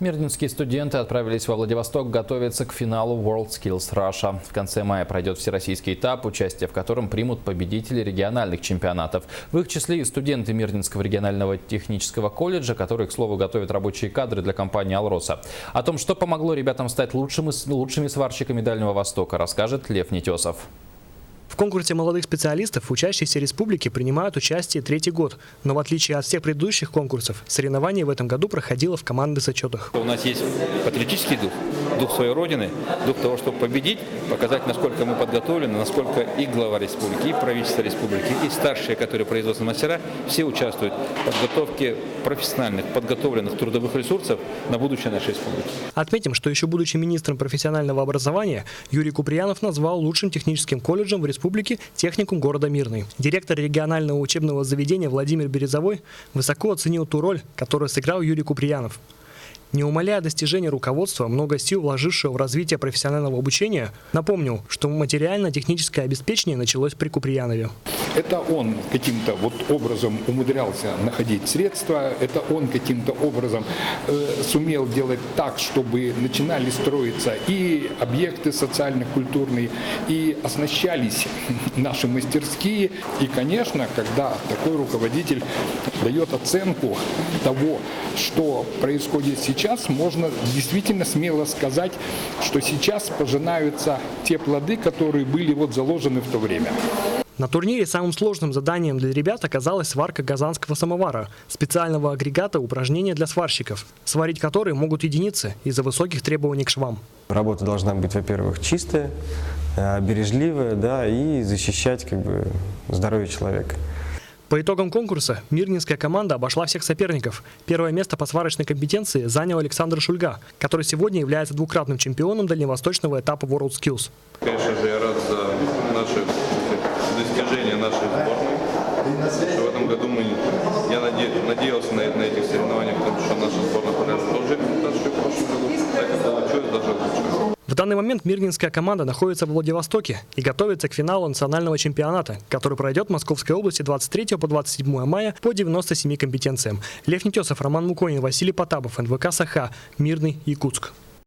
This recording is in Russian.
Мирнинские студенты отправились во Владивосток готовиться к финалу WorldSkills Russia. В конце мая пройдет всероссийский этап, участие в котором примут победители региональных чемпионатов. В их числе и студенты Мирнинского регионального технического колледжа, которые, к слову, готовят рабочие кадры для компании «Алроса». О том, что помогло ребятам стать лучшими сварщиками Дальнего Востока, расскажет Лев Нетесов. В конкурсе молодых специалистов учащиеся республики принимают участие третий год. Но в отличие от всех предыдущих конкурсов, соревнование в этом году проходило в командных зачетах. У нас есть патриотический дух, дух своей родины, дух того, чтобы победить, показать, насколько мы подготовлены, насколько и глава республики, и правительство республики, и старшие, которые производственные мастера, все участвуют в подготовке профессиональных, подготовленных трудовых ресурсов на будущее нашей республики. Отметим, что еще будучи министром профессионального образования, Юрий Куприянов назвал лучшим техническим колледжем в республике техникум города Мирный. Директор регионального учебного заведения Владимир Березовой высоко оценил ту роль, которую сыграл Юрий Куприянов. Не умаляя достижения руководства, много сил вложившего в развитие профессионального обучения, напомнил, что материально-техническое обеспечение началось при Куприянове. Это он каким-то образом умудрялся находить средства, это он каким-то образом сумел делать так, чтобы начинали строиться и объекты социально-культурные, и оснащались наши мастерские. И, конечно, когда такой руководитель дает оценку того, что происходит сейчас, можно действительно смело сказать, что сейчас пожинаются те плоды, которые были заложены в то время. На турнире самым сложным заданием для ребят оказалась сварка казанского самовара, специального агрегата упражнения для сварщиков, сварить которые могут единицы из-за высоких требований к швам. Работа должна быть, во-первых, чистая, бережливая, и защищать здоровье человека. По итогам конкурса мирнинская команда обошла всех соперников. Первое место по сварочной компетенции занял Александр Шульга, который сегодня является двукратным чемпионом дальневосточного этапа WorldSkills. Конечно же, я рад за наши достижения нашей сборной. В этом году я надеялся на этих соревнованиях, потому что наша сборная покажет тот же результат, что и в прошлом году. Так и получилось, даже лучше. В данный момент мирнинская команда находится в Владивостоке и готовится к финалу национального чемпионата, который пройдет в Московской области 23 по 27 мая по 97 компетенциям. Лев Нетесов, Роман Муконин, Василий Потапов, НВК «Саха», Мирный, Якутск.